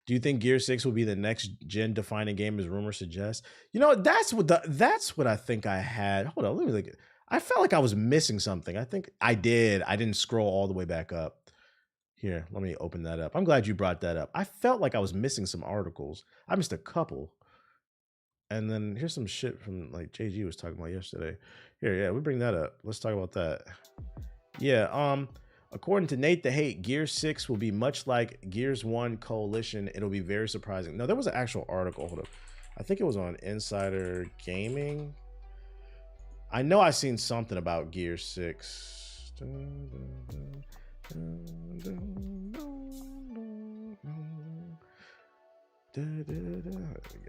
Do you think Gear 6 will be the next gen defining game as rumors suggest? That's what I think I had. Hold on, let me look. I felt like I was missing something. I think I did. I didn't scroll all the way back up. Here, let me open that up. I'm glad you brought that up. I felt like I was missing some articles. I missed a couple. And then here's some shit from like JG was talking about yesterday. Here, yeah, we bring that up. Let's talk about that. Yeah, according to Nate the Hate, Gear 6 will be much like Gears 1 Coalition. It'll be very surprising. No, there was an actual article. Hold up. I think it was on Insider Gaming. I know I seen something about Gear 6. I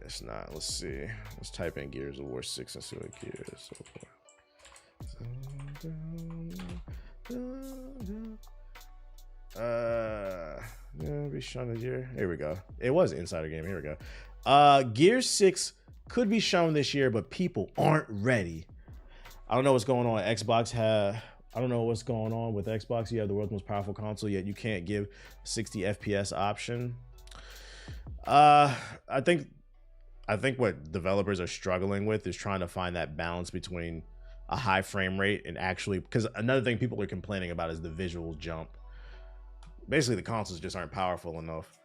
guess not. Let's see. Let's type in Gears of War 6 and see what Gears so far. Be shown this year. Here we go. It was Insider Game. Here we go. Gears 6 could be shown this year, but people aren't ready. I don't know what's going on. I don't know what's going on with Xbox. You have the world's most powerful console, yet you can't give 60 FPS option. I think what developers are struggling with is trying to find that balance between a high frame rate and actually, because another thing people are complaining about is the visual jump. Basically, the consoles just aren't powerful enough.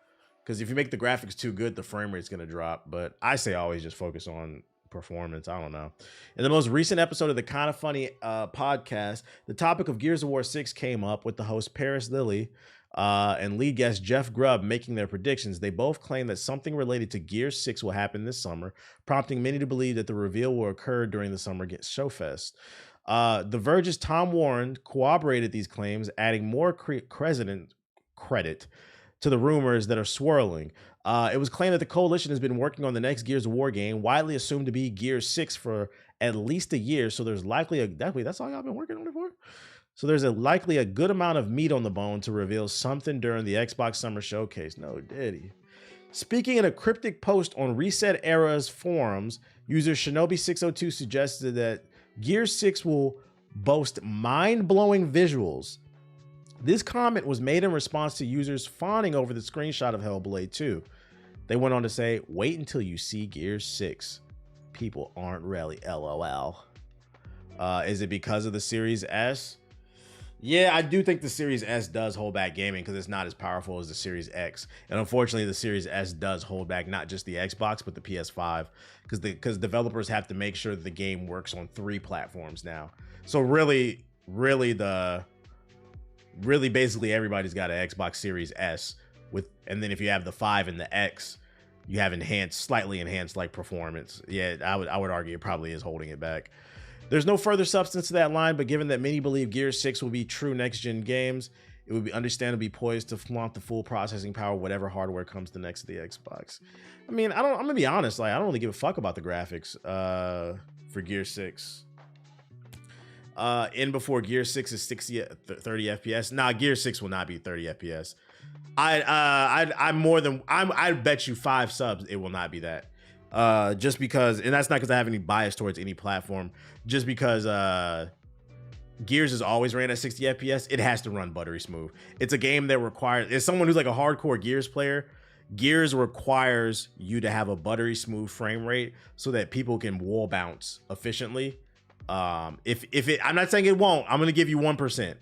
Because if you make the graphics too good, the frame rate's going to drop. But I say always just focus on performance. I don't know. In the most recent episode of the Kind of Funny podcast, the topic of Gears of War 6 came up with the host Paris Lilly and lead guest Jeff Grubb making their predictions. They both claim that something related to Gears 6 will happen this summer, prompting many to believe that the reveal will occur during the summer showfest. The Verge's Tom Warren corroborated these claims, adding more credit to the rumors that are swirling. It was claimed that the Coalition has been working on the next Gears of War game, widely assumed to be Gears 6 for at least a year. So there's likely that's all y'all been working on it for? So there's likely a good amount of meat on the bone to reveal something during the Xbox Summer Showcase. No, diddy. Speaking in a cryptic post on Reset Era's forums, user Shinobi602 suggested that Gears 6 will boast mind-blowing visuals. This comment was made in response to users fawning over the screenshot of Hellblade 2. They went on to say, wait until you see Gears 6. People aren't really LOL. Is it because of the Series S? Yeah, I do think the Series S does hold back gaming because it's not as powerful as the Series X. And unfortunately, the Series S does hold back not just the Xbox, but the PS5. Because developers have to make sure that the game works on 3 platforms now. So really basically everybody's got an Xbox Series S and then if you have the 5 and the X, you have slightly enhanced like performance. Yeah, I would argue it probably is holding it back. There's no further substance to that line, but given that many believe Gears 6 will be true next-gen games, it would be understandably poised to flaunt the full processing power whatever hardware comes to next to the Xbox. I mean, I'm gonna be honest, like I don't really give a fuck about the graphics for Gears 6. In before Gear 6 is 30 FPS. Nah, Gear 6 will not be 30 FPS. I'd bet you 5 subs it will not be that. Just because, and that's not because I have any bias towards any platform, just because Gears has always ran at 60 FPS, it has to run buttery smooth. It's a game that requires, as someone who's like a hardcore Gears player, Gears requires you to have a buttery smooth frame rate so that people can wall bounce efficiently. I'm not saying it won't, I'm gonna give you 1%.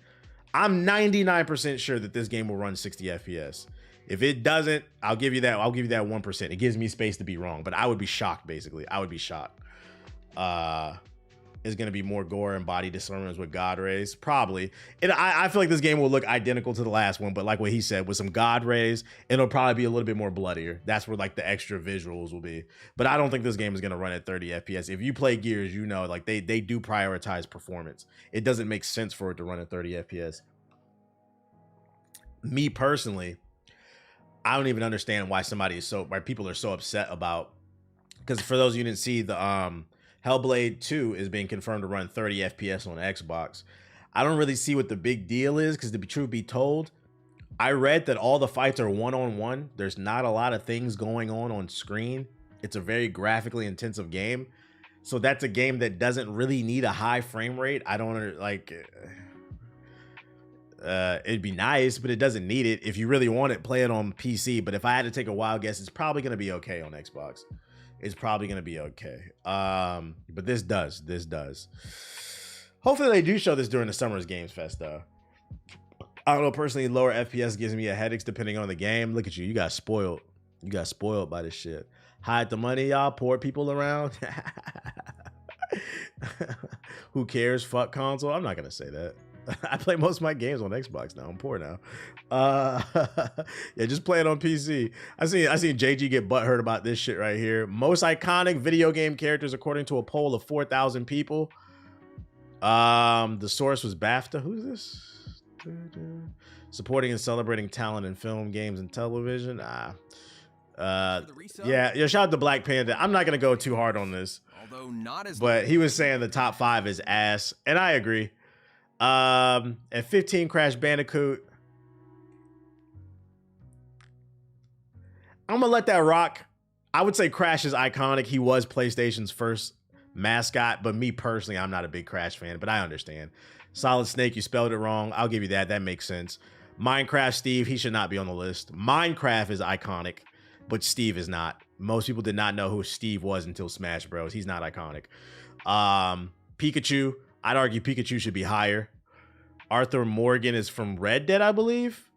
I'm 99% sure that this game will run 60 FPS. If it doesn't, I'll give you that 1%. It gives me space to be wrong, but I would be shocked, basically. I would be shocked. Is going to be more gore and body discernments with God rays? Probably. I feel like this game will look identical to the last one, but like what he said, with some God rays, it'll probably be a little bit more bloodier. That's where like the extra visuals will be. But I don't think this game is going to run at 30 FPS. If you play Gears, you know, like they do prioritize performance. It doesn't make sense for it to run at 30 FPS. Me personally, I don't even understand why people are so upset about, because for those of you who didn't see, the Hellblade 2 is being confirmed to run 30 FPS on Xbox. I don't really see what the big deal is, because to be truth be told, I read that all the fights are one-on-one. There's not a lot of things going on screen. It's a very graphically intensive game. So that's a game that doesn't really need a high frame rate. I don't like... It'd be nice, but it doesn't need it. If you really want it, play it on PC. But if I had to take a wild guess, it's probably gonna be okay on Xbox. It's probably gonna be okay. But this does. Hopefully they do show this during the Summer's Games Fest though. I don't know, personally, lower FPS gives me a headache depending on the game. Look at you. You got spoiled. You got spoiled by this shit. Hide the money, y'all. Poor people around. Who cares? Fuck console. I'm not going to say that. I play most of my games on Xbox now. I'm poor now. Yeah, just play it on PC. I seen JG get butthurt about this shit right here. Most iconic video game characters according to a poll of 4,000 people. The source was BAFTA. Who's this? Supporting and celebrating talent in film, games, and television. Yeah, shout out to Black Panda. I'm not gonna go too hard on this, although not as. But he was saying the top 5 is ass, and I agree. At 15, Crash Bandicoot. I'm gonna let that rock. I would say Crash is iconic. He was PlayStation's first mascot, but me personally, I'm not a big Crash fan, but I understand. Solid Snake, you spelled it wrong. I'll give you that. That makes sense. Minecraft Steve, he should not be on the list. Minecraft is iconic, but Steve is not. Most people did not know who Steve was until Smash Bros. He's not iconic. Pikachu, I'd argue Pikachu should be higher. Arthur Morgan is from Red Dead, I believe.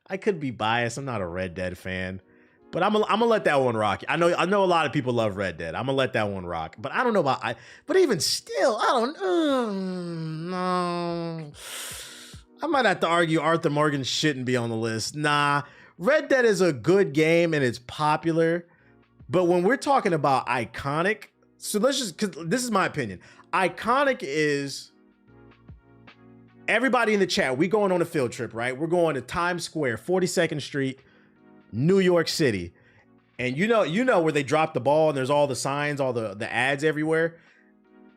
I could be biased. I'm not a Red Dead fan. But I'm gonna let that one rock. I know a lot of people love Red Dead. I'm gonna let that one rock. But I don't know about but even still, I don't no. I might have to argue Arthur Morgan shouldn't be on the list. Nah, Red Dead is a good game and it's popular. But when we're talking about iconic, so let's just, cause this is my opinion. Iconic is everybody in the chat. We going on a field trip, right? We're going to Times Square, 42nd Street. New York City, and you know where they drop the ball and there's all the signs, all the ads everywhere.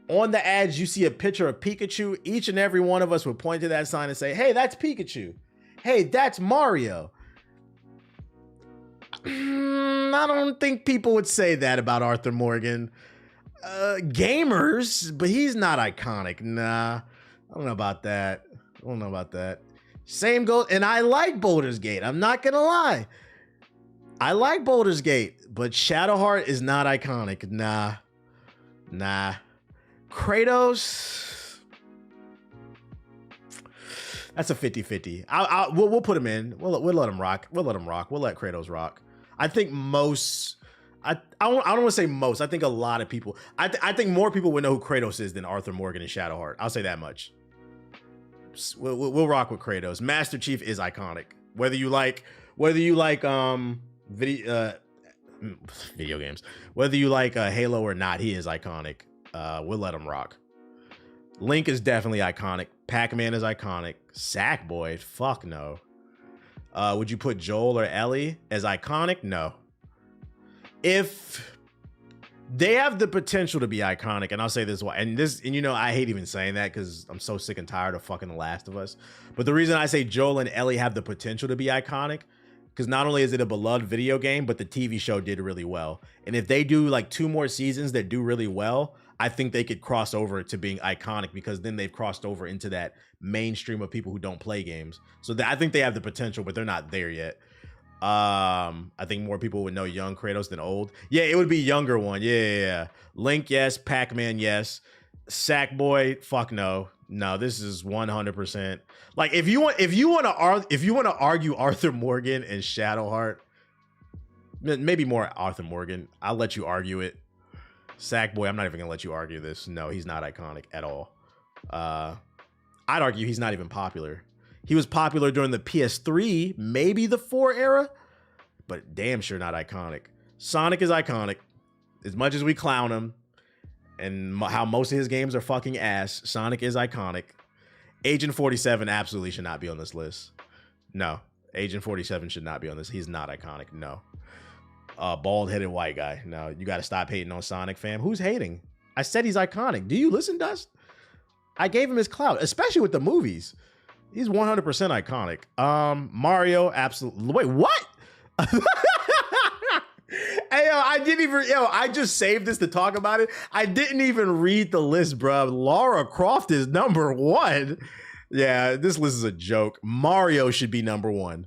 On the ads, you see a picture of Pikachu. Each and every one of us would point to that sign and say, hey, that's Pikachu. Hey, that's Mario. I don't think people would say that about Arthur Morgan. Gamers, but he's not iconic. Nah, I don't know about that. Same goes, and I like Baldur's Gate. I'm not gonna lie. I like Baldur's Gate, but Shadowheart is not iconic. Nah. Kratos, that's a 50-50. We'll put him in. We'll let him rock. We'll let Kratos rock. I think most. I don't want to say most. I think a lot of people. I think more people would know who Kratos is than Arthur Morgan and Shadowheart. I'll say that much. We'll rock with Kratos. Master Chief is iconic. Whether you like video games, whether you like Halo or not, he is iconic. We'll let him rock. Link is definitely iconic. Pac-Man is iconic. Sackboy, fuck no. Would you put Joel or Ellie as iconic? No. If they have the potential to be iconic, and I'll say this why, and you know, I hate even saying that because I'm so sick and tired of fucking The Last of Us. But the reason I say Joel and Ellie have the potential to be iconic, because not only is it a beloved video game, but the TV show did really well. And if they do like 2 more seasons that do really well, I think they could cross over to being iconic, because then they've crossed over into that mainstream of people who don't play games. So I think they have the potential, but they're not there yet. I think more people would know young Kratos than old. Yeah, it would be younger one. Yeah. Link, yes. Pac-Man, yes. Sackboy, fuck no. No, this is 100%. Like if you want to argue Arthur Morgan and Shadowheart, maybe more Arthur Morgan. I'll let you argue it. Sackboy, I'm not even gonna let you argue this. No, he's not iconic at all. I'd argue he's not even popular. He was popular during the PS3, maybe the 4 era, but damn sure not iconic. Sonic is iconic. As much as we clown him and how most of his games are fucking ass, Sonic is iconic. Agent 47 absolutely should not be on this list. No, Agent 47 should not be on this. He's not iconic, no. Bald-headed white guy. No, you got to stop hating on Sonic, fam. Who's hating? I said he's iconic. Do you listen, Dust? I gave him his clout, especially with the movies. He's 100% iconic. Mario, absolutely. Wait, what? Hey, yo, I didn't even, I just saved this to talk about it. I didn't even read the list, bro. Lara Croft is number 1. Yeah, this list is a joke. Mario should be number 1.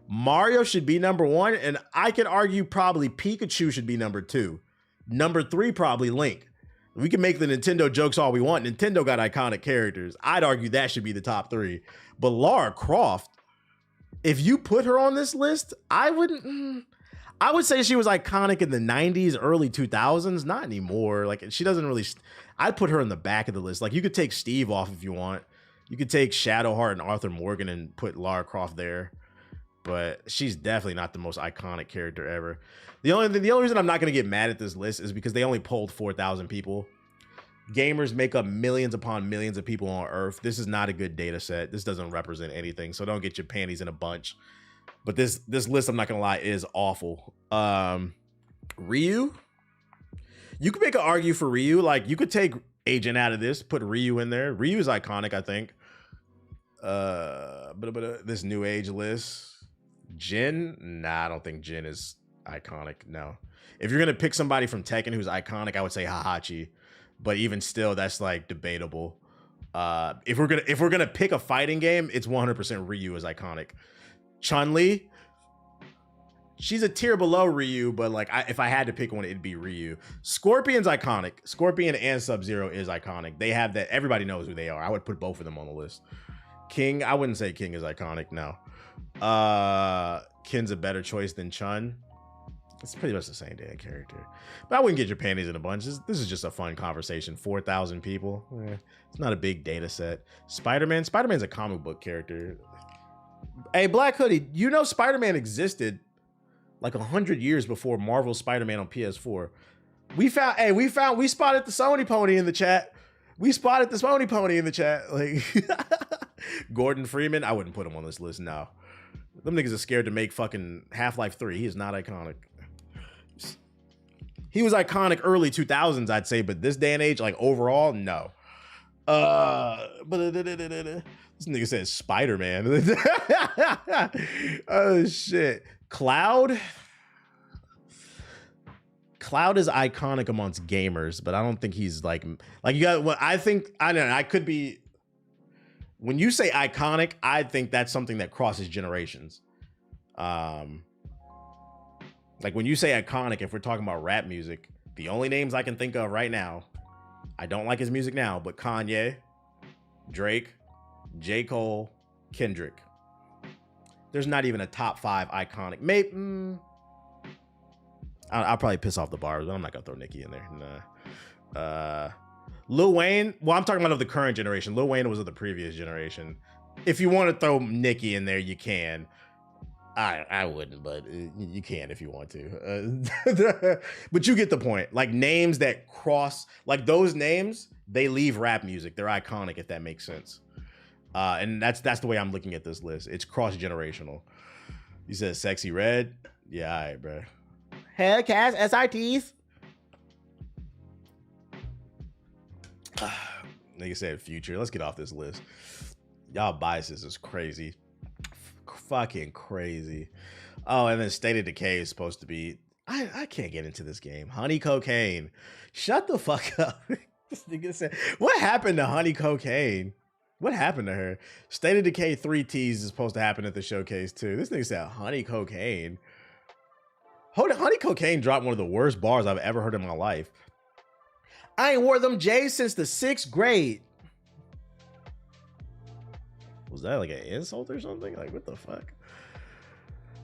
Mario should be number 1, and I could argue probably Pikachu should be number 2. Number 3, probably Link. We can make the Nintendo jokes all we want. Nintendo got iconic characters. I'd argue that should be the top 3. But Lara Croft, if you put her on this list, I would say she was iconic in the 90s, early 2000s. Not anymore. Like, she doesn't really, I'd put her in the back of the list. Like, you could take Steve off if you want. You could take Shadowheart and Arthur Morgan and put Lara Croft there. But she's definitely not the most iconic character ever. The only reason I'm not going to get mad at this list is because they only polled 4,000 people. Gamers make up millions upon millions of people on Earth. This is not a good data set. This doesn't represent anything, so don't get your panties in a bunch. But this list, I'm not going to lie, is awful. Ryu? You could make an argue for Ryu. Like, you could take Agent out of this, put Ryu in there. Ryu is iconic, I think. But this New Age list. Jin? Nah, I don't think Jin is iconic. No. If you're gonna pick somebody from Tekken who's iconic, I would say Hahachi. But even still, that's like debatable. If we're gonna pick a fighting game, it's 100% Ryu is iconic. Chun-Li, she's a tier below Ryu, but like if I had to pick one, it'd be Ryu. Scorpion's iconic. Scorpion and Sub-Zero is iconic. They have that. Everybody knows who they are. I would put both of them on the list. King, I wouldn't say King is iconic. No. Kin's a better choice than Chun. It's pretty much the same damn character. But I wouldn't get your panties in a bunch. This is just a fun conversation. 4,000 people. It's not a big data set. Spider-Man? Spider-Man's a comic book character. Hey, Black Hoodie, you know Spider-Man existed like 100 years before Marvel's Spider-Man on PS4. We spotted the Sony pony in the chat. We spotted the Sony pony in the chat. Like Gordon Freeman, I wouldn't put him on this list now. Them niggas are scared to make fucking Half-Life 3. He is not iconic. He was iconic early 2000s, I'd say, but this day and age, like overall, no. This nigga says Spider-Man. Oh shit. Cloud? Cloud is iconic amongst gamers, but I don't think he's like you got what I think. I don't know. I could be. When you say iconic, I think that's something that crosses generations. Like when you say iconic, if we're talking about rap music, the only names I can think of right now, I don't like his music now, but Kanye, Drake, J. Cole, Kendrick. There's not even a top 5 iconic. Maybe I'll probably piss off the bars, but I'm not gonna throw Nicki in there. Nah. Lil Wayne. Well, I'm talking about of the current generation. Lil Wayne was of the previous generation. If you want to throw Nicki in there, you can. I wouldn't, but you can if you want to. But you get the point. Like names that cross, like those names, they leave rap music. They're iconic, if that makes sense. And that's the way I'm looking at this list. It's cross-generational. You said Sexy Red? Yeah, all right, bro. Hellcats, SRTs. Nigga said Future. Let's get off this list. Y'all biases is crazy. Fucking crazy. Oh, and then State of Decay is supposed to be... I can't get into this game. Honey Cocaine. Shut the fuck up. This nigga said, what happened to Honey Cocaine? What happened to her? State of Decay 3Ts is supposed to happen at the showcase too. This nigga said Honey Cocaine. Honey Cocaine dropped one of the worst bars I've ever heard in my life. I ain't wore them J's since the 6th grade. Was that like an insult or something? Like, what the fuck?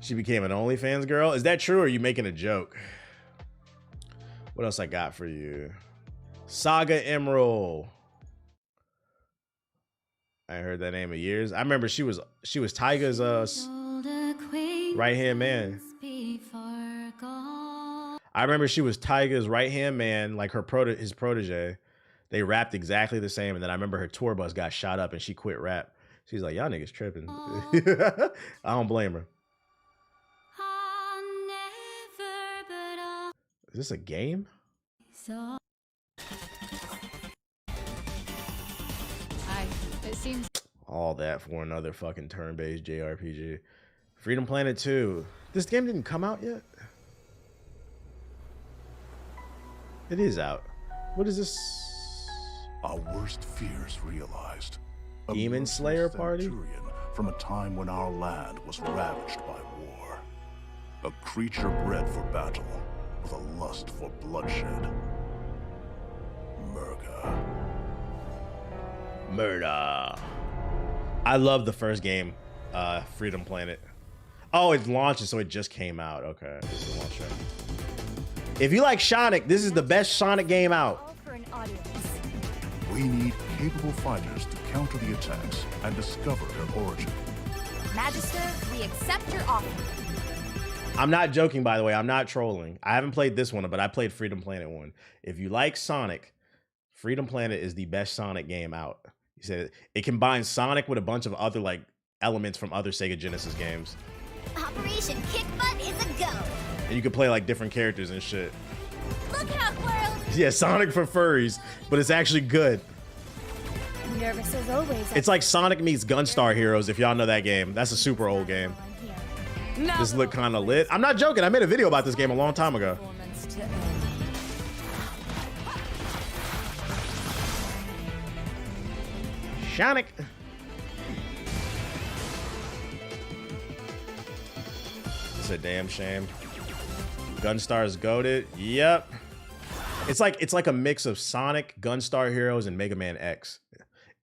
She became an OnlyFans girl? Is that true or are you making a joke? What else I got for you? Saga Emerald. I ain't heard that name in years. I remember she was Tyga's right-hand man. I remember she was Tyga's right-hand man, like his protege. They rapped exactly the same, and then I remember her tour bus got shot up and she quit rap. She's like, y'all niggas tripping. I don't blame her. Is this a game? It seems all that for another fucking turn-based JRPG. Freedom Planet 2. This game didn't come out yet? It is out. What is this? Our worst fears realized. A Demon merciless Slayer party? centurion from a time when our land was ravaged by war. A creature bred for battle, with a lust for bloodshed. Murga. Murder. I love the first game, Freedom Planet. Oh, it launches, so it just came out. Okay, this is the launch show. If you like Sonic, this is the best Sonic game out. All for an audience. We need capable fighters to counter the attacks and discover their origin. Magister, we accept your offer. I'm not joking, by the way. I'm not trolling. I haven't played this one, but I played Freedom Planet 1. If you like Sonic, Freedom Planet is the best Sonic game out. He said it combines Sonic with a bunch of other like elements from other Sega Genesis games. Operation Kick Butt is a go. And you can play like different characters and shit. Look out, world! Yeah, Sonic for furries, but it's actually good. Nervous as always. It's like Sonic meets Gunstar Heroes, if y'all know that game. That's a super old game. This look kind of lit. I'm not joking. I made a video about this game a long time ago. Sonic. It's a damn shame. Gunstar's goated. Yep. It's like a mix of Sonic, Gunstar Heroes, and Mega Man X.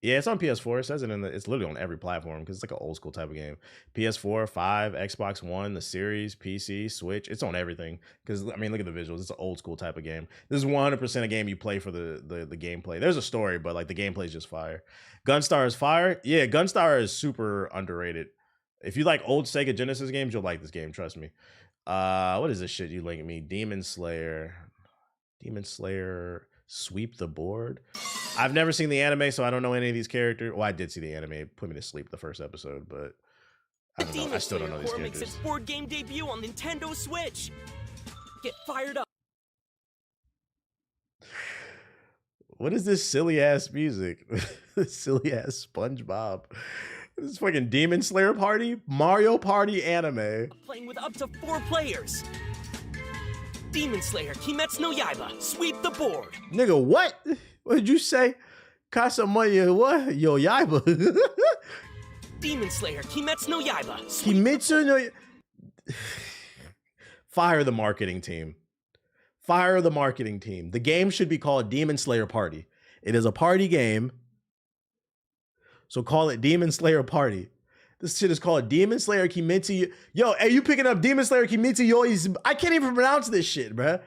Yeah, it's on PS4. It says it it's literally on every platform because it's like an old school type of game. PS4, 5, Xbox One, the Series, PC, Switch. It's on everything. Because I mean, look at the visuals. It's an old school type of game. This is 100% a game you play for the gameplay. There's a story, but like the gameplay is just fire. Gunstar is fire. Yeah, Gunstar is super underrated. If you like old Sega Genesis games, you'll like this game. Trust me. What is this shit you link me? Demon Slayer. Sweep the board. I've never seen the anime, so I don't know any of these characters. Well, I did see the anime. It put me to sleep the first episode, but I don't know. I still don't know these characters. Makes its board game debut on Nintendo Switch. Get fired up. What is this silly ass music? This silly ass SpongeBob. This is fucking Demon Slayer Party, Mario Party anime. Playing with up to 4 players. Demon Slayer, Kimetsu no Yaiba, sweep the board. Nigga, what? What did you say? Kasamaya, what? Yo, Yaiba. Demon Slayer, Kimetsu no Yaiba. Kimetsu no Fire the marketing team. Fire the marketing team. The game should be called Demon Slayer Party. It is a party game. So call it Demon Slayer Party. This shit is called Demon Slayer Kimetsu. Yo, hey, you picking up Demon Slayer Kimetsu Yoi's? I can't even pronounce this shit, bruh.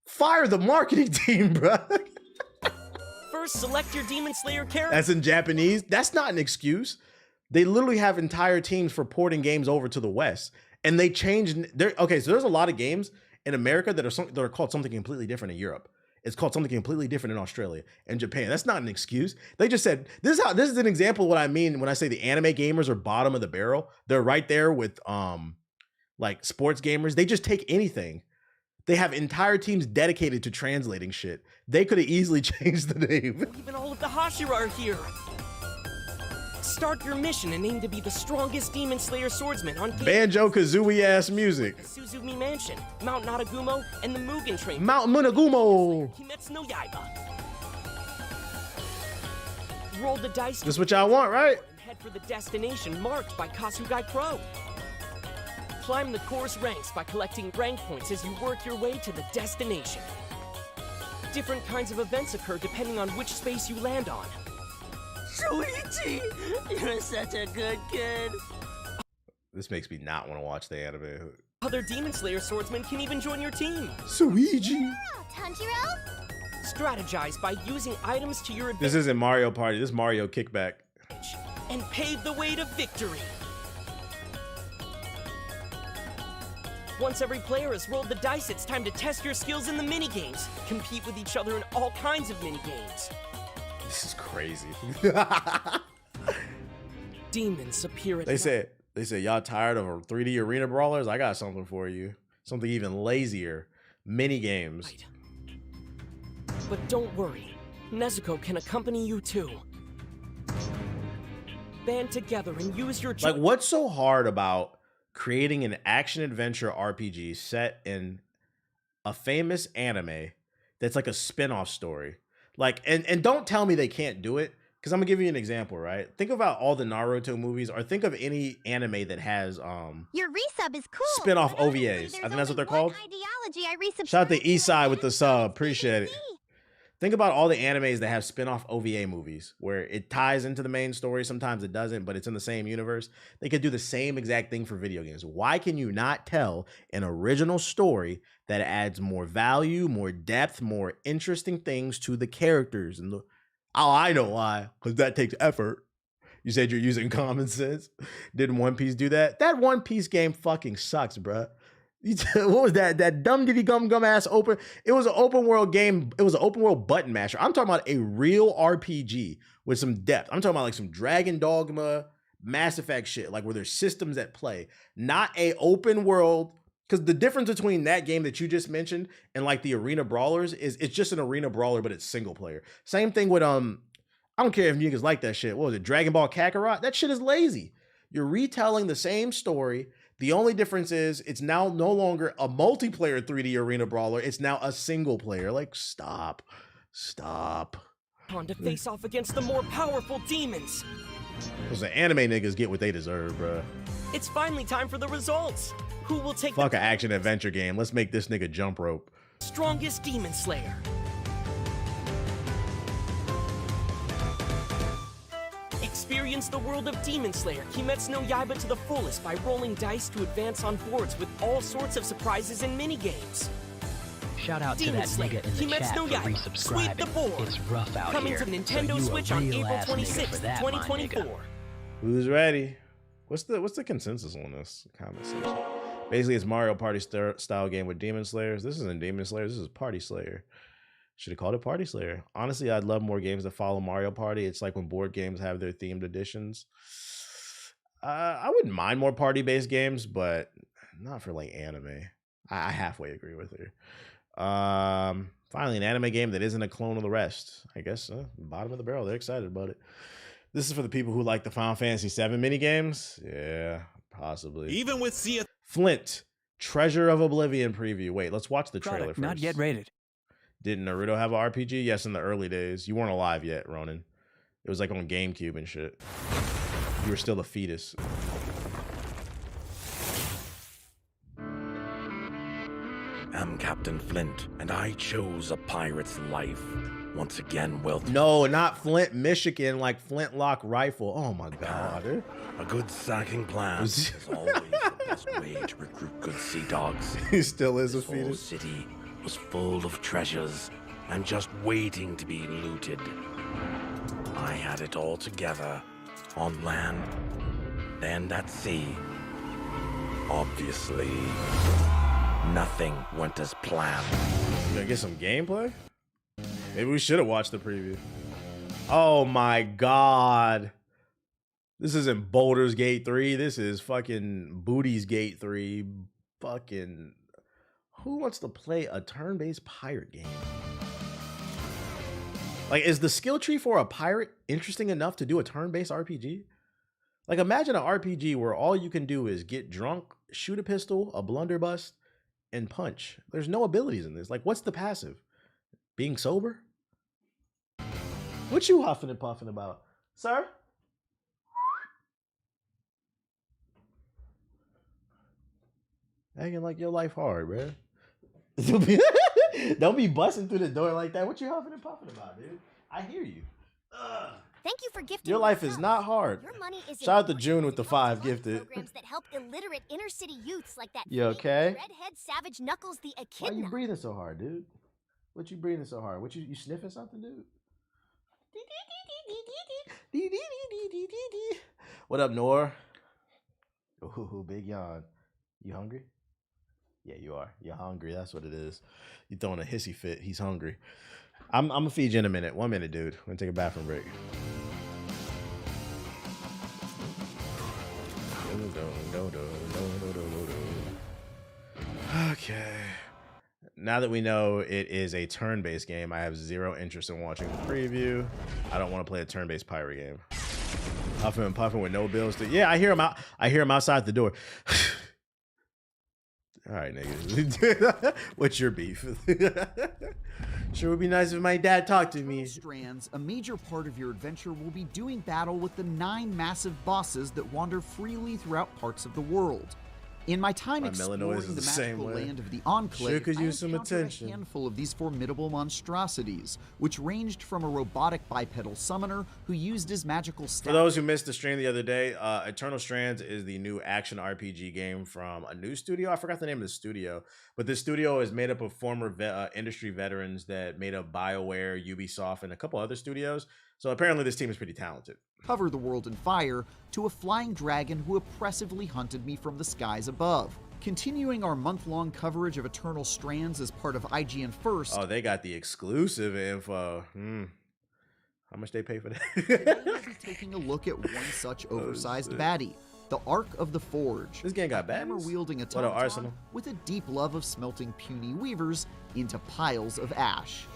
Fire the marketing team, bruh. First, select your Demon Slayer character. That's in Japanese. That's not an excuse. They literally have entire teams for porting games over to the West. And they changed. Okay, so there's a lot of games in America that are called something completely different in Europe. It's called something completely different in Australia and Japan. That's not an excuse. They just said, this is an example of what I mean when I say the anime gamers are bottom of the barrel. They're right there with like sports gamers. They just take anything. They have entire teams dedicated to translating shit. They could have easily changed the name. Even all of the Hashira are here. Start your mission and aim to be the strongest Demon Slayer swordsman on Banjo-Kazooie ass music. Suzumi Mansion, Mount Naragumo, and the Mugen Train. Mount Munagumo. Kimetsu no Yaiba. Roll the dice. This is what y'all want, right? And head for the destination marked by Kasugai Pro. Climb the course ranks by collecting rank points as you work your way to the destination. Different kinds of events occur depending on which space you land on. Shuichi, you're such a good kid. This makes me not want to watch the anime. Other Demon Slayer swordsmen can even join your team. Suigi. Tanjiro? Strategize by using items to your advantage. This isn't Mario Party. This is Mario Kickback. And pave the way to victory. Once every player has rolled the dice, it's time to test your skills in the minigames. Compete with each other in all kinds of minigames. This is crazy. Demons appear at They said, y'all tired of 3D arena brawlers? I got something for you. Something even lazier. Mini games. night. But don't worry. Nezuko can accompany you too. Band together and use your Like, what's so hard about creating an action adventure RPG set in a famous anime, that's like a spin-off story. Like, and don't tell me they can't do it, because I'm gonna give you an example, right? Think about all the Naruto movies, or think of any anime that has Your resub is cool. spin-off but honestly, OVAs. I there's think that's what they're only one called. Ideology I resubscribe Shout out to to, Eastside and with the that sub. is Appreciate it. DBZ. Think about all the animes that have spin-off OVA movies where it ties into the main story. Sometimes it doesn't, but it's in the same universe. They could do the same exact thing for video games. Why can you not tell an original story that adds more value, more depth, more interesting things to the characters? And oh, I know why. Because that takes effort. You said you're using common sense. Didn't One Piece do that? That One Piece game fucking sucks, bruh. What was that? That dumb diddy gum ass open. It was an open world game. It was an open world button masher. I'm talking about a real RPG with some depth. I'm talking about like some Dragon Dogma, Mass Effect shit, like where there's systems at play, not a open world. Because the difference between that game that you just mentioned and like the arena brawlers is it's just an arena brawler, but it's single player. Same thing with I don't care if niggas like that shit. What was it? Dragon Ball Kakarot? That shit is lazy. You're retelling the same story. The only difference is it's now no longer a multiplayer 3D arena brawler. It's now a single player. Like, stop. On to face off against the more powerful demons. Because the anime niggas get what they deserve, bruh. It's finally time for the results. Who will take Fuck the an action adventure game. Let's make this nigga jump rope. strongest demon slayer? Experience the world of Demon Slayer Kimetsu no Yaiba to the fullest by rolling dice to advance on boards with all sorts of surprises and minigames. Shout out to Demon that Slayer, nigga in the Kimetsu chat no for Yaiba, resubscribing. sweep the board. It's rough out Coming here. to Nintendo so you Switch a on real April ass nigga 26th, for that, my nigga. 2024. Who's ready? What's the consensus on this comment section? Basically, it's Mario Party style game with Demon Slayers. This isn't Demon Slayers. This is Party Slayer. Should have called it Party Slayer. Honestly, I'd love more games that follow Mario Party. It's like when board games have their themed editions. I wouldn't mind more party-based games, but not for like anime. I halfway agree with her. Finally, an anime game that isn't a clone of the rest. I guess bottom of the barrel. They're excited about it. This is for the people who like the Final Fantasy VII minigames. Yeah, possibly. Even with Sea of Flint, Treasure of Oblivion preview. Wait, let's watch the trailer Product first. not yet rated. Didn't Naruto have an RPG? Yes, in the early days. You weren't alive yet, Ronan. It was like on GameCube and shit. You were still a fetus. I'm Captain Flint, and I chose a pirate's life. Once again, wealth. No, not Flint, Michigan, like Flintlock rifle. Oh my god. A good sacking plan is always the best way to recruit good sea dogs. He still is a This whole fetus. city was full of treasures and just waiting to be looted. I had it all together on land, then at sea. Obviously, nothing went as planned. You gonna get some gameplay? Maybe we should have watched the preview. Oh my god. This isn't Baldur's Gate 3. This is fucking Booty's Gate 3. Fucking. Who wants to play a turn-based pirate game? Like, is the skill tree for a pirate interesting enough to do a turn-based RPG? Like, imagine an RPG where all you can do is get drunk, shoot a pistol, a blunderbuss, and punch. There's no abilities in this. Like, what's the passive? Being sober? What you huffing and puffing about, sir? Acting like your life hard, bro. Don't be busting through the door like that. What you huffing and puffing about, dude? I hear you. Ugh. Thank you for gifting Your life is yourself. not hard. Your money is Shout out to important. June with the It helps 5 fund gifted. programs that help illiterate inner city youths like that. You fake okay? Redhead Savage Knuckles the Why Echidna. you breathing so hard, dude? What you breathing so hard? What you sniffing something, dude? What up, Nor? Ooh, big yawn. You hungry? Yeah, you are. You're hungry. That's what it is. You throwing a hissy fit. He's hungry. I'm gonna feed you in a minute. 1 minute, dude. We're gonna take a bathroom break. Okay. Now that we know it is a turn-based game, I have zero interest in watching the preview. I don't want to play a turn-based pirate game. Huffing and puffing with no bills to. Yeah, I hear him out. I hear him outside the door. All right, niggas. What's your beef? Sure would be nice if my dad talked to me. Strands, a major part of your adventure will be doing battle with the 9 massive bosses that wander freely throughout parts of the world. In my time My exploring Illinois is the the same magical way. land of the Enclave, Sure could I use some encountered attention. a handful of these formidable monstrosities, which ranged from a robotic bipedal summoner who used his magical For staff. those who missed the stream the other day, Eternal Strands is the new action RPG game from a new studio. I forgot the name of the studio, but this studio is made up of former industry veterans that made up BioWare, Ubisoft, and a couple other studios. So apparently this team is pretty talented. Cover the world in fire to a flying dragon who oppressively hunted me from the skies above. Continuing our month-long coverage of Eternal Strands as part of IGN First, Oh, they got the exclusive info. How much they pay for today that? we'll be taking a look at one such oversized baddie, the Ark of the Forge. This game got a hammer baddies? wielding What an automaton arsenal. with a deep love of smelting puny weavers into piles of ash.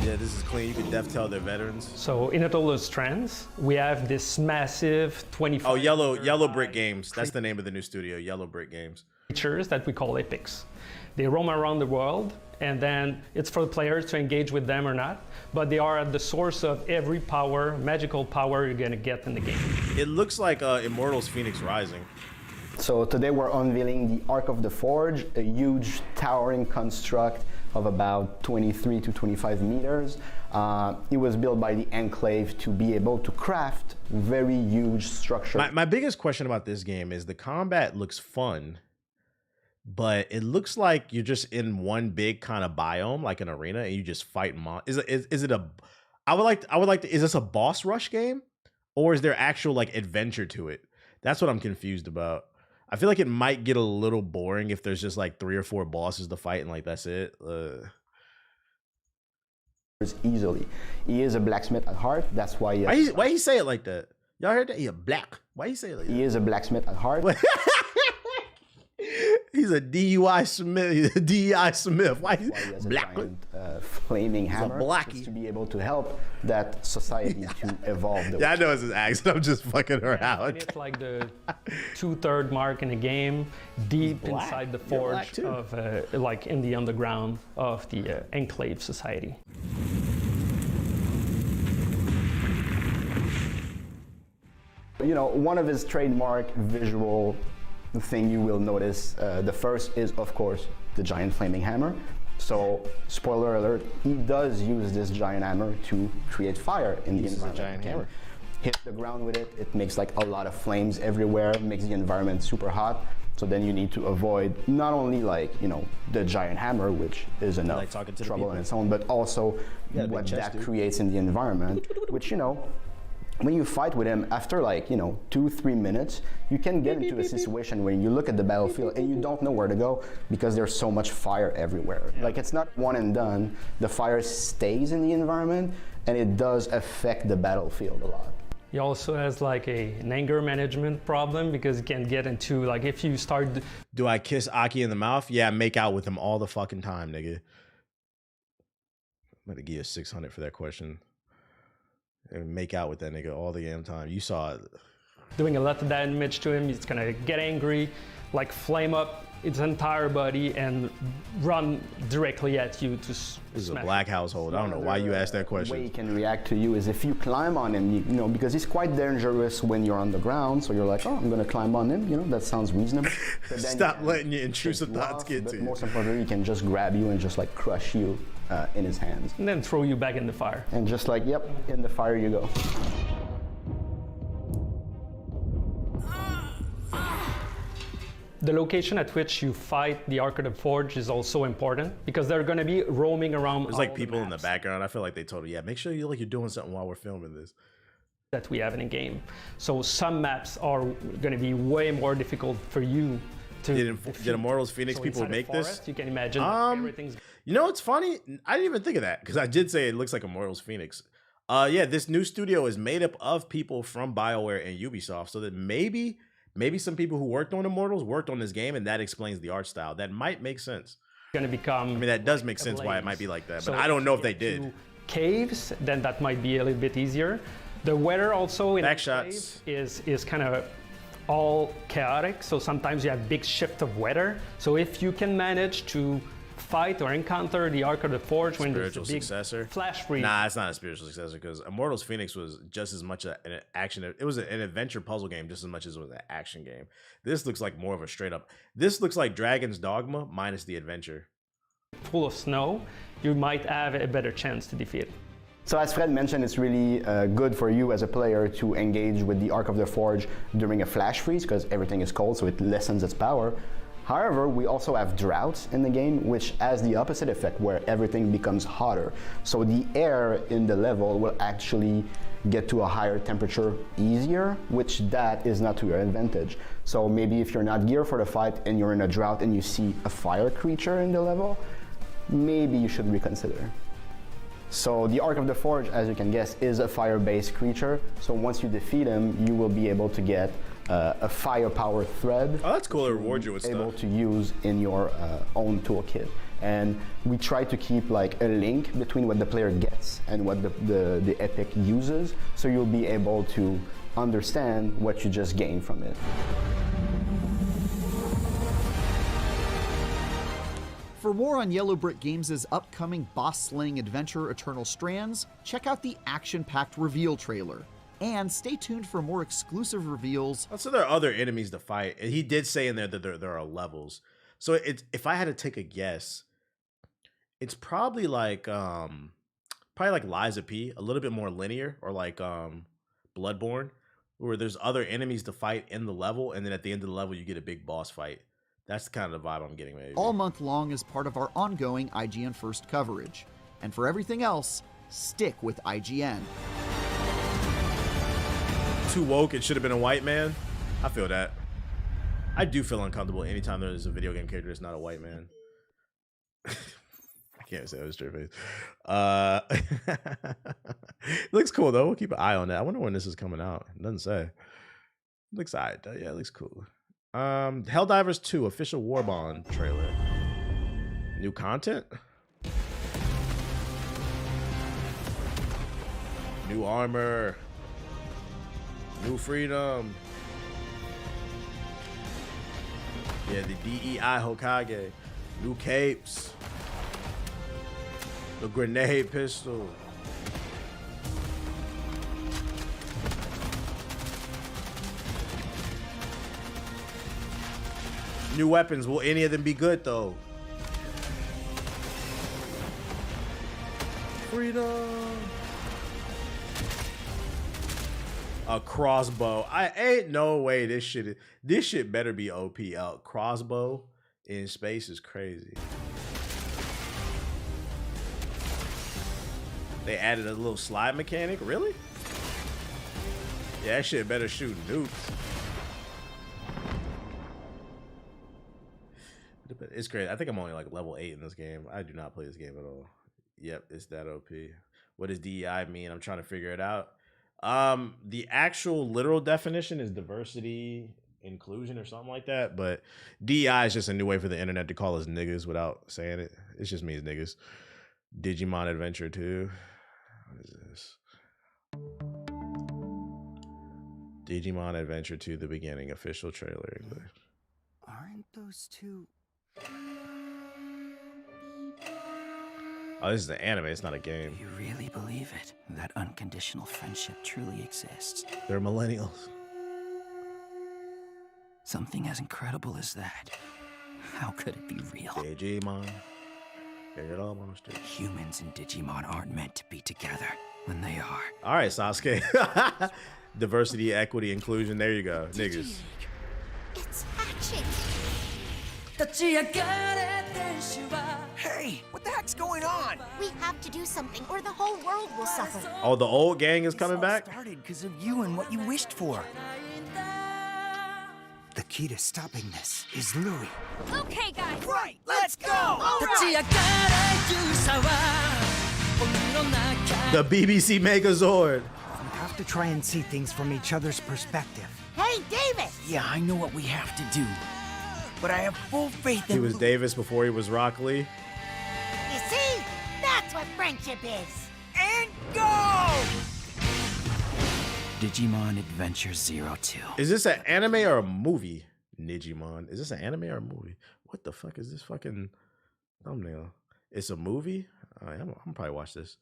Yeah, this is clean. You can def tell they're veterans. So in Eternal Strands, we have this massive 25 Oh, Yellow meter Brick high Games. That's the name of the new studio, Yellow Brick Games. creatures that we call epics. They roam around the world, and then it's for the players to engage with them or not, but they are at the source of every power, magical power you're gonna get in the game. It looks like Immortals Phoenix Rising. So today we're unveiling the Ark of the Forge, a huge towering construct of about 23 to 25 meters. It was built by the Enclave to be able to craft very huge structures. My biggest question about this game is the combat looks fun, but it looks like you're just in one big kind of biome, like an arena, and you just fight is it a? I would like to. Is this a boss rush game, or is there actual like adventure to it? That's what I'm confused about. I feel like it might get a little boring if there's just like 3 or 4 bosses to fight and like that's it. Easily. He is a blacksmith at heart. That's why Why he say it like that? Y'all heard that? He a black. Why he say it like that? he is a blacksmith at heart. He's a DUI Smith. DEI Smith. Why He has a black? giant, flaming hammer blackie. just to be able to help that society to evolve. Yeah, I know it's his accent. I'm just fucking And around. it's like the 2/3 mark in the game, deep black. inside the You're black forge too. of, like in the underground of the Enclave Society. You know, one of his trademark visual thing you will notice, the first is, of course, the giant flaming hammer. So, spoiler alert, he does use this giant hammer to create fire in the Uses a environment. giant He can hammer. Hit the ground with it, it makes like a lot of flames everywhere, makes the environment super hot. So then you need to avoid not only like, you know, the giant hammer, which is enough like talking to the trouble people. on its own, but also got a big what chest, that dude. creates in the environment, which, you know, when you fight with him, after like, you know, 2-3 minutes, you can get into a situation where you look at the battlefield and you don't know where to go because there's so much fire everywhere. Like, it's not one and done. The fire stays in the environment and it does affect the battlefield a lot. He also has like an anger management problem because he can get into, like, if you start Do I kiss Aki in the mouth? Yeah, make out with him all the fucking time, nigga. I'm gonna give you 600 for that question. And make out with that nigga all the damn time. You saw it. doing a lot of damage to him, he's gonna get angry, like flame up its entire body and run directly at you to This is a smash black household. I don't know why you asked that The way he question. can react to you is if you climb on him, you know, because he's quite dangerous when you're on the ground. So you're like, oh, I'm gonna climb on him. You know, that sounds reasonable. But then Stop he can letting your intrusive take you thoughts off, get but to you. most importantly, he can just grab you and just like crush you in his hands. and then throw you back in the fire. And just like, yep, in the fire you go. The location at which you fight the Ark of the Forge is also important because they're going to be roaming around. There's like people in the background. I feel like they told you, yeah, make sure you like you're doing something while we're filming this. that we have in a game. So some maps are going to be way more difficult for you to. Did Immortals Phoenix So people inside a make this? forest, you can imagine everything's. You know what's funny? I didn't even think of that because I did say it looks like Immortals Phoenix. Yeah, this new studio is made up of people from BioWare and Ubisoft, so that maybe some people who worked on Immortals worked on this game, and that explains the art style. That might make sense. Going to become. I mean, that does make sense why it might be like that, but I don't know if they did. Caves, then that might be a little bit easier. The weather also in Back Enclave shots. is kind of all chaotic, so sometimes you have big shift of weather. So if you can manage to fight or encounter the Arc of the Forge when there's a Spiritual big successor. flash freeze. Nah, it's not a spiritual successor because Immortals Phoenix was just as much an action. It was an adventure puzzle game just as much as it was an action game. This looks like more of a straight up. This looks like Dragon's Dogma minus the adventure. Full of snow, you might have a better chance to defeat it. So as Fred mentioned, it's really good for you as a player to engage with the Arc of the Forge during a flash freeze because everything is cold, so it lessens its power. However, we also have droughts in the game, which has the opposite effect where everything becomes hotter. So the air in the level will actually get to a higher temperature easier, which that is not to your advantage. So maybe if you're not geared for the fight and you're in a drought and you see a fire creature in the level, maybe you should reconsider. So the Arc of the Forge, as you can guess, is a fire-based creature. So once you defeat him, you will be able to get a firepower thread. Oh, that's cool. It rewards you with able stuff. to use in your own toolkit. And we try to keep like a link between what the player gets and what the epic uses, so you'll be able to understand what you just gained from it. For more on Yellow Brick Games' upcoming boss-slaying adventure Eternal Strands, check out the action-packed reveal trailer. And stay tuned for more exclusive reveals. So there are other enemies to fight. And he did say in there that there are levels. So if I had to take a guess, it's probably like Lies of P, a little bit more linear, or like Bloodborne, where there's other enemies to fight in the level, and then at the end of the level you get a big boss fight. That's kind of the vibe I'm getting, maybe. All month long as part of our ongoing IGN First coverage. And for everything else, stick with IGN. Too woke, it should have been a white man. I feel that. I do feel uncomfortable anytime there's a video game character that's not a white man. I can't say it with a straight face. It looks cool though. We'll keep an eye on that. I wonder when this is coming out. It doesn't say. It looks alright though. Yeah, it looks cool. Helldivers 2 official Warbond trailer. New content? New armor. New freedom. Yeah, the DEI Hokage. New capes. The grenade pistol. New weapons. Will any of them be good though? Freedom. A crossbow. I ain't no way this shit better be OP out. Crossbow in space is crazy. They added a little slide mechanic, really? Yeah, that shit better shoot nukes. It's great. I think I'm only like level 8 in this game. I do not play this game at all. Yep, it's that OP. What does DEI mean? I'm trying to figure it out. The actual literal definition is diversity, inclusion, or something like that. But DEI is just a new way for the internet to call us niggas without saying it. It just means niggas. Digimon Adventure 2. What is this? Digimon Adventure 2, the beginning, official trailer. Aren't those two? Oh, this is an anime. It's not a game. You really believe it? That unconditional friendship truly exists. They're millennials. Something as incredible as that. How could it be real? Digimon. Get all monsters. Humans and Digimon aren't meant to be together when they are. All right, Sasuke. Diversity, equity, inclusion. There you go. Niggas. It's hatching. Hey, what the heck's going on? We have to do something or the whole world will suffer. Oh, the old gang is coming back? Started because of you and what you wished for. The key to stopping this is Louis. Okay, guys. Right, let's go! All right. The BBC Megazord. We have to try and see things from each other's perspective. Hey, Davis! Yeah, I know what we have to do. But I have full faith in He was Louis. Davis before he was Rock Lee. You see? That's what friendship is. And go! Digimon Adventure 02. Is this an anime or a movie? Nigimon. Is this an anime or a movie? What the fuck is this fucking thumbnail? It's a movie? Oh, yeah, I'm gonna probably watch this.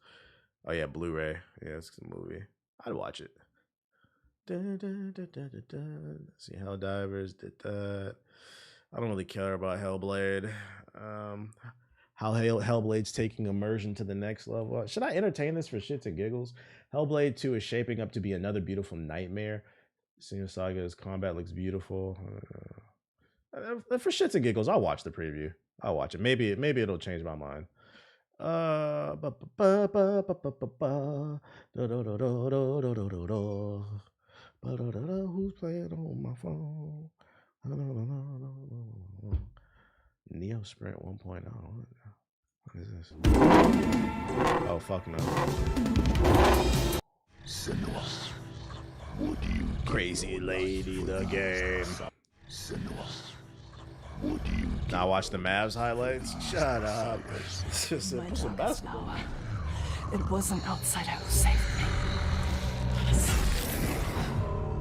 Oh yeah, Blu-ray. Yeah, it's a movie. I'd watch it. See, Helldivers did that. I don't really care about Hellblade. How Hellblade's taking immersion to the next level. Should I entertain this for shits and giggles? Hellblade 2 is shaping up to be another beautiful nightmare. Xenosaga Saga's combat looks beautiful. For shits and giggles, I'll watch the preview. I'll watch it. Maybe it'll change my mind. Who's playing on my phone? Neo Sprint 1.0. What is this? Oh, fuck no. Crazy Lady, the game. Now I watch the Mavs highlights. Shut up. It's just some basketball. It wasn't outside I was safe.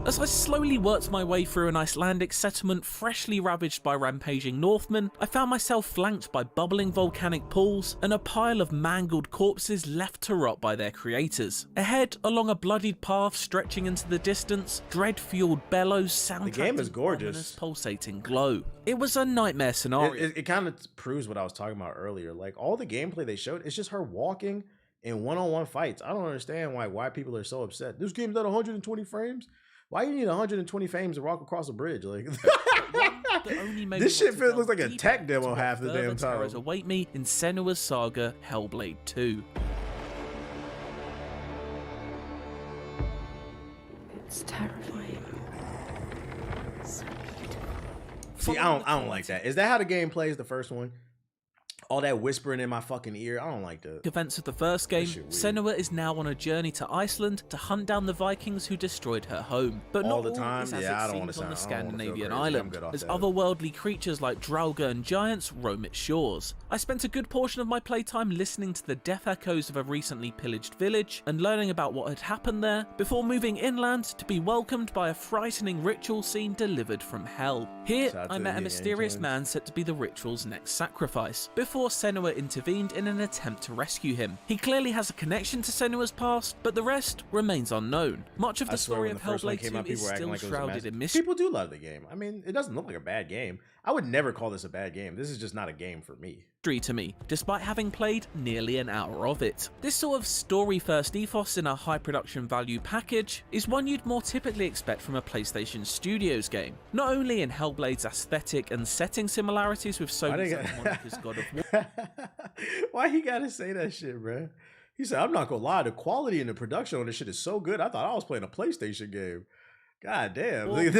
As I slowly worked my way through an Icelandic settlement freshly ravaged by rampaging Northmen, I found myself flanked by bubbling volcanic pools and a pile of mangled corpses left to rot by their creators. Ahead, along a bloodied path stretching into the distance, dread-fueled bellows soundtracked. The game is gorgeous. Ominous pulsating glow. It was a nightmare scenario. It kind of proves what I was talking about earlier. Like, all the gameplay they showed, it's just her walking in one-on-one fights. I don't understand why people are so upset. This game's at 120 frames? Why you need 120 frames to walk across a bridge? Like this shit looks like a tech demo half the damn time. Await me in Senua's Saga Hellblade 2. It's terrifying. See, I don't like that. Is that how the game plays? The first one? All that whispering in my fucking ear. I don't like that. Events of the first game, Senua is now on a journey to Iceland to hunt down the Vikings who destroyed her home. But all not the time. Is as Yeah, it I don't want to seems on the sound. Scandinavian island, as otherworldly creatures like Draugr and giants roam its shores. I spent a good portion of my playtime listening to the death echoes of a recently pillaged village and learning about what had happened there, before moving inland to be welcomed by a frightening ritual scene delivered from hell. Here, I met a mysterious man said to be the ritual's next sacrifice, before Senua intervened in an attempt to rescue him. He clearly has a connection to Senua's past, but the rest remains unknown. Much of the story of Hellblade 2 is still shrouded in mystery. People do love the game. I mean, it doesn't look like a bad game. I would never call this a bad game. This is just not a game for me. To me, despite having played nearly an hour of it. This sort of story-first ethos in a high production value package is one you'd more typically expect from a PlayStation Studios game. Not only in Hellblade's aesthetic and setting similarities with Sony Santa Monica's God of War. Why he gotta say that shit, bro? He said, I'm not gonna lie, the quality and the production on this shit is so good, I thought I was playing a PlayStation game. God damn. Approaches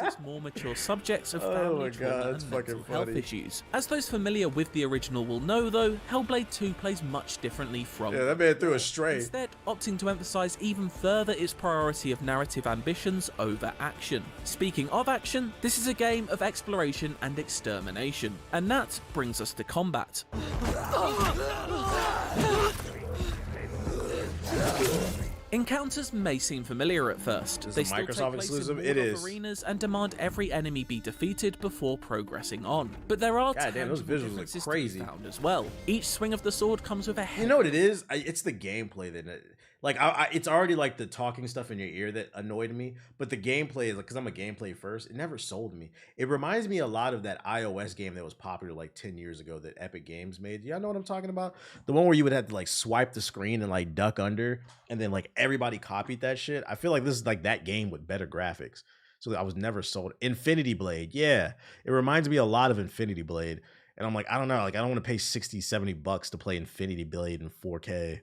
its more mature subjects of family trauma and mental health issues. As those familiar with the original will know though, Hellblade 2 plays much differently from that man threw a stray. Instead, opting to emphasize even further its priority of narrative ambitions over action. Speaking of action, this is a game of exploration and extermination. And that brings us to combat. Encounters may seem familiar at first. Is they it still Microsoft take place exclusive? in It walled-off is. arenas and demand every enemy be defeated before progressing on. But there are damn, those tangible visuals look differences crazy. to be found as well. Each swing of the sword comes with a You know what it is? It's the gameplay that, it's already like the talking stuff in your ear that annoyed me. But the gameplay is like, because I'm a gameplay first, it never sold me. It reminds me a lot of that iOS game that was popular like 10 years ago that Epic Games made. Y'all know what I'm talking about? The one where you would have to like swipe the screen and like duck under, and then like everybody copied that shit. I feel like this is like that game with better graphics. So I was never sold. Infinity Blade, yeah, it reminds me a lot of Infinity Blade. And I'm like, I don't know, like I don't want to pay $60-$70 to play Infinity Blade in 4K.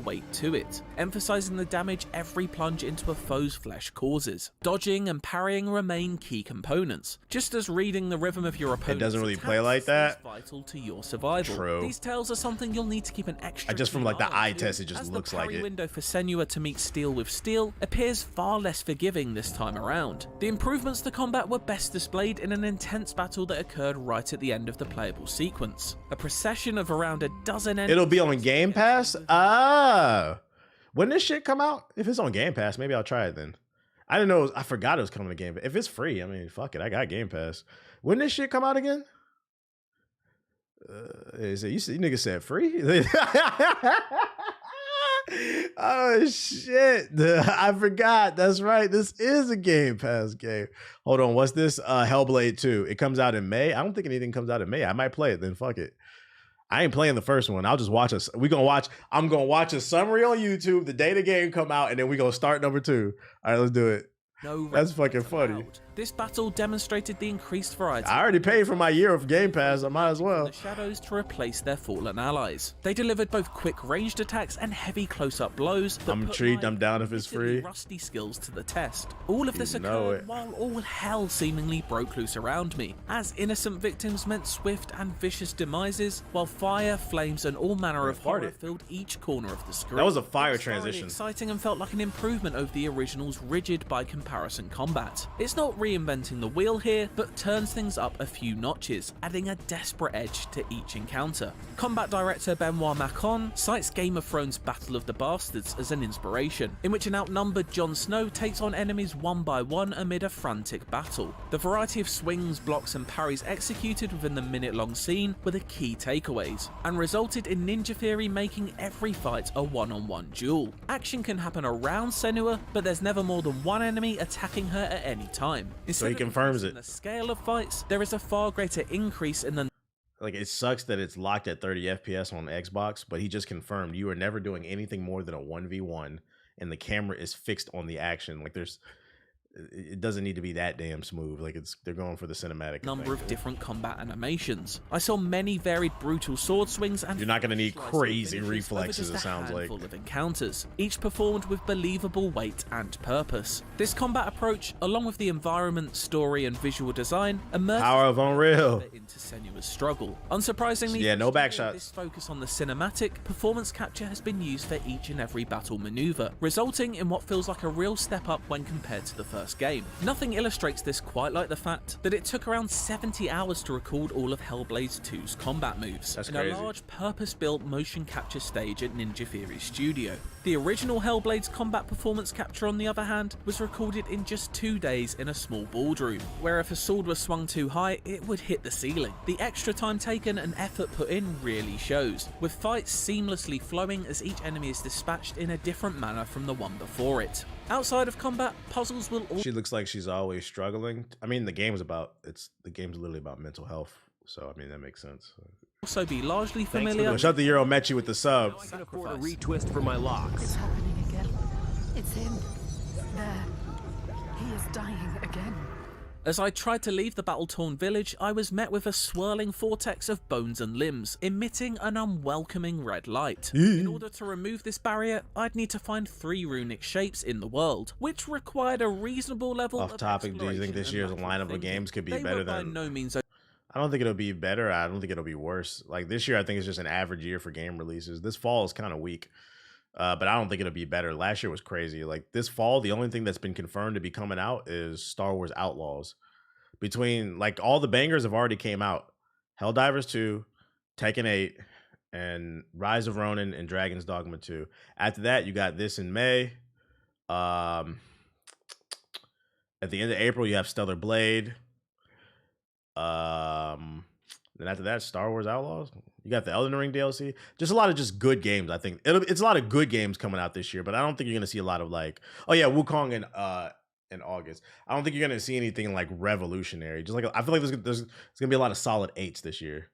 Weight to it, emphasizing the damage every plunge into a foe's flesh causes. Dodging and parrying remain key components, just as reading the rhythm of your opponent's It doesn't really play attacks like that. is vital to your survival. True. These tells are something you'll need to keep an extra Just from like the eye to, test, it just as looks the like parry it. window for Senua to meet steel with steel appears far less forgiving this time around. The improvements to combat were best displayed in an intense battle that occurred right at the end of the playable sequence. A procession of around a dozen enemies. It'll be on Game Pass? Ah. When this shit come out, if it's on Game Pass, maybe I'll try it then. I didn't know. I forgot it was coming to Game Pass. If it's free, I mean, fuck it. I got Game Pass. When this shit come out again? You niggas said free? Oh shit! I forgot. That's right. This is a Game Pass game. Hold on. What's this? Hellblade 2. It comes out in May. I don't think anything comes out in May. I might play it then. Fuck it. I ain't playing the first one. I'll just watch I'm gonna watch a summary on YouTube the day the game come out, and then we gonna start number 2. All right, let's do it. That's fucking funny. This battle demonstrated the increased variety. I already paid for my year of Game Pass. I might as well. The shadows to replace their fallen allies. They delivered both quick ranged attacks and heavy close-up blows. I'm intrigued. I'm down if it's free. Rusty skills to the test. All of this occurred while all hell seemingly broke loose around me, as innocent victims meant swift and vicious demises, while fire, flames, and all manner of horror filled each corner of the screen. That was a fire transition. Exciting and felt like an improvement over the original's rigid by comparison combat. It's not reinventing the wheel here, but turns things up a few notches, adding a desperate edge to each encounter. Combat director Benoit Macon cites Game of Thrones' Battle of the Bastards as an inspiration, in which an outnumbered Jon Snow takes on enemies one by one amid a frantic battle. The variety of swings, blocks, and parries executed within the minute-long scene were the key takeaways, and resulted in Ninja Theory making every fight a one-on-one duel. Action can happen around Senua, but there's never more than one enemy attacking her at any time. So he confirms it. The scale of fights, there is a far greater increase in the Like, it sucks that it's locked at 30 FPS on Xbox, but he just confirmed you are never doing anything more than a 1v1, and the camera is fixed on the action. Like, it doesn't need to be that damn smooth. Like, they're going for the cinematic number of different combat animations. I saw many varied brutal sword swings, and you're not going to need crazy reflexes, it sounds like. Of encounters, each performed with believable weight and purpose. This combat approach, along with the environment, story, and visual design, immersed Power of Unreal into Senua's struggle. Unsurprisingly, yeah, no back shots. This focus on the cinematic performance capture has been used for each and every battle maneuver, resulting in what feels like a real step up when compared to the first game. Nothing illustrates this quite like the fact that it took around 70 hours to record all of Hellblade 2's combat moves in a large purpose-built motion capture stage at Ninja Theory Studio. The original Hellblade's combat performance capture, on the other hand, was recorded in just 2 days in a small boardroom, where if a sword was swung too high, it would hit the ceiling. The extra time taken and effort put in really shows, with fights seamlessly flowing as each enemy is dispatched in a different manner from the one before it. Outside of combat, puzzles will She looks like she's always struggling. I mean, the game's literally about mental health, so I mean, that makes sense. Also be largely familiar. Shut the Euro Mechi with the sub. I can afford a retwist for my locks. It's happening again. It's him. There. He is dying again. As I tried to leave the battle-torn village, I was met with a swirling vortex of bones and limbs, emitting an unwelcoming red light. In order to remove this barrier, I'd need to find 3 runic shapes in the world, which required a reasonable level of Off-topic, do you think this year's lineup of games could be better than... By no means... I don't think it'll be better. I don't think it'll be worse. Like, this year, I think it's just an average year for game releases. This fall is kind of weak, but I don't think it'll be better. Last year was crazy. Like, this fall, the only thing that's been confirmed to be coming out is Star Wars Outlaws. Between, like, all the bangers have already came out. Helldivers 2, Tekken 8, and Rise of Ronin and Dragon's Dogma 2. After that, you got this in May. At the end of April, you have Stellar Blade. Then after that, Star Wars Outlaws. You got the Elden Ring DLC. Just a lot of just good games, I think. It's a lot of good games coming out this year, but I don't think you're going to see a lot of, like... Oh, yeah, Wukong in August. I don't think you're going to see anything, like, revolutionary. Just like, I feel like there's going to be a lot of solid 8s this year.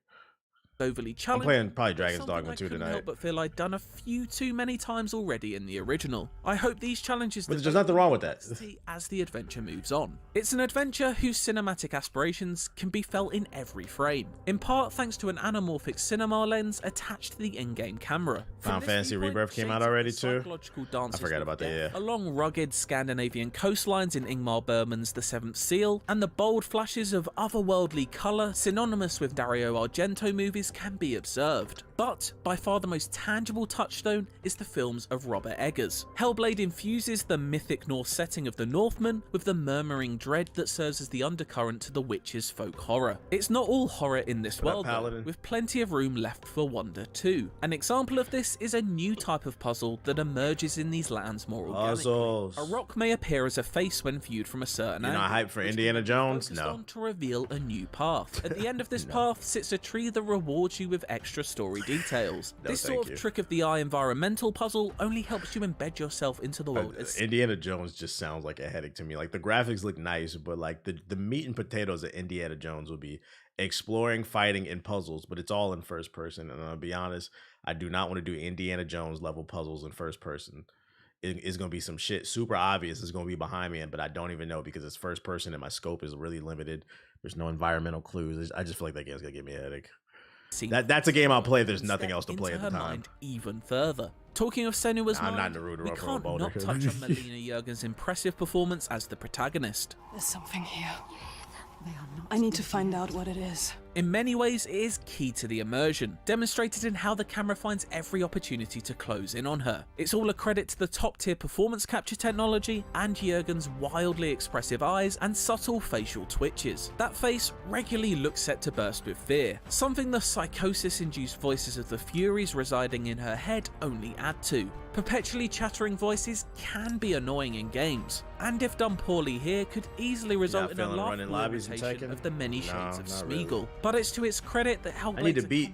Overly challenging. I'm playing probably Dragon's Dogma 2 tonight. Help but feel I'd done a few too many times already in the original. I hope these challenges... But there's nothing wrong with that. ...as the adventure moves on. It's an adventure whose cinematic aspirations can be felt in every frame, in part thanks to an anamorphic cinema lens attached to the in-game camera. Final Fantasy Rebirth came out already too? I forgot about that, yeah. Along rugged Scandinavian coastlines in Ingmar Bergman's The Seventh Seal, and the bold flashes of otherworldly colour synonymous with Dario Argento movies can be observed. But by far the most tangible touchstone is the films of Robert Eggers. Hellblade infuses the mythic Norse setting of the Northmen with the murmuring dread that serves as the undercurrent to the Witcher's folk horror. It's not all horror in this world though, with plenty of room left for wonder too. An example of this is a new type of puzzle that emerges in these lands more organically. A rock may appear as a face when viewed from a certain angle. You're not hyped for Indiana Jones? No. To reveal a new path. At the end of this path sits a tree that rewards you with extra story details. This sort of trick of the eye environmental puzzle only helps you embed yourself into the world. Indiana Jones just sounds like a headache to me. Like the graphics look nice, but like the meat and potatoes of Indiana Jones will be exploring, fighting, and puzzles, but it's all in first person. And I'll be honest, I do not want to do Indiana Jones level puzzles in first person. It's going to be some shit super obvious. It's going to be behind me, but I don't even know because it's first person and my scope is really limited. There's no environmental clues. I just feel like that game's going to give me a headache. That's a game I'll play if there's nothing else to play at the time. Even further. Talking of Senua's mind, not Naruto, we can't not touch on Melina Jurgen's impressive performance as the protagonist. There's something here. I need to find out what it is. In many ways, it is key to the immersion, demonstrated in how the camera finds every opportunity to close in on her. It's all a credit to the top-tier performance capture technology and Jurgen's wildly expressive eyes and subtle facial twitches. That face regularly looks set to burst with fear, something the psychosis-induced voices of the Furies residing in her head only add to. Perpetually chattering voices can be annoying in games, and if done poorly here, could easily result in a laughable imitation of the many shades of Smeagol. Really. But it's to its credit that Hellblade's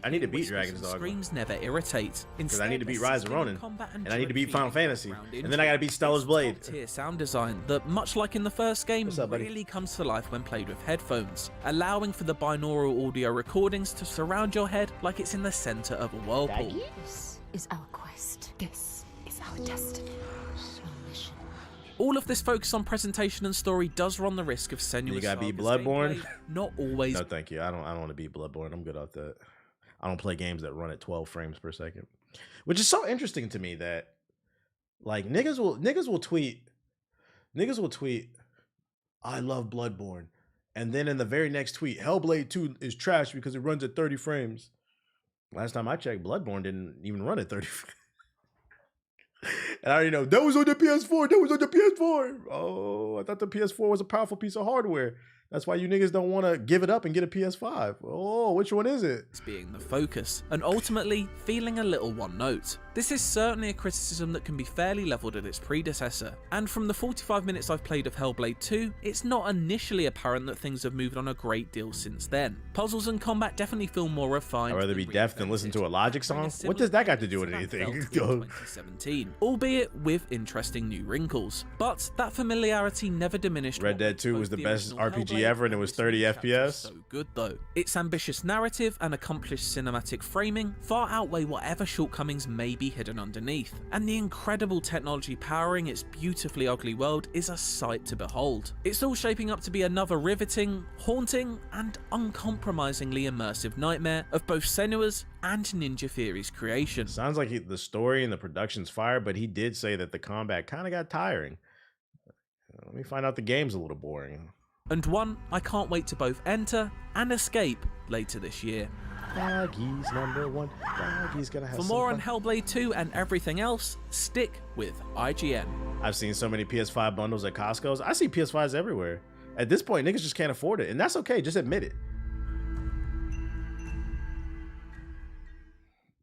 I need to beat Dragon's Dogma. Screams never irritate. Because I need to beat Rise of Ronin, and I need to beat Final Fantasy, and then I gotta beat Stella's Blade. Top-tier sound design that, much like in the first game, really comes to life when played with headphones, allowing for the binaural audio recordings to surround your head like it's in the center of a whirlpool. This is our quest. This is our destiny. All of this focus on presentation and story does run the risk of Senua's. You gotta beat Bloodborne. Not always. No, thank you. I don't want to beat Bloodborne. I'm good at that. I don't play games that run at 12 frames per second, which is so interesting to me that like niggas will tweet, I love Bloodborne, and then in the very next tweet, Hellblade 2 is trash because it runs at 30 frames. Last time I checked, Bloodborne didn't even run at 30 frames. And I already know that was on the PS4. That was on the PS4. Oh, I thought the PS4 was a powerful piece of hardware. That's why you niggas don't want to give it up and get a PS5. Oh, which one is it? It's being the focus, and ultimately feeling a little one note. This is certainly a criticism that can be fairly leveled at its predecessor, and from the 45 minutes I've played of Hellblade 2, it's not initially apparent that things have moved on a great deal since then. Puzzles and combat definitely feel more refined. I'd rather be deaf than listen to a Logic song. What does that got to do with anything? 2017, albeit with interesting new wrinkles. But that familiarity never diminished. Red Dead 2 was the best RPG ever, and it was 30 FPS. So good though. Its ambitious narrative and accomplished cinematic framing far outweigh whatever shortcomings may be hidden underneath, and the incredible technology powering its beautifully ugly world is a sight to behold. It's all shaping up to be another riveting, haunting, and uncompromisingly immersive nightmare of both Senua's and Ninja Theory's creation. Sounds like the story and the production's fire, but he did say that the combat kind of got tiring. Let me find out the game's a little boring. And one I can't wait to both enter and escape later this year. Doggy's #1. Doggy's gonna have For more on Hellblade 2 and everything else, stick with IGN. I've seen so many PS5 bundles at Costco's. I see PS5s everywhere. At this point, niggas just can't afford it, and that's okay. Just admit it.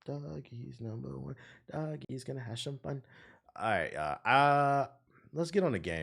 Doggy's #1. Doggy's gonna have some fun. All right, let's get on the game.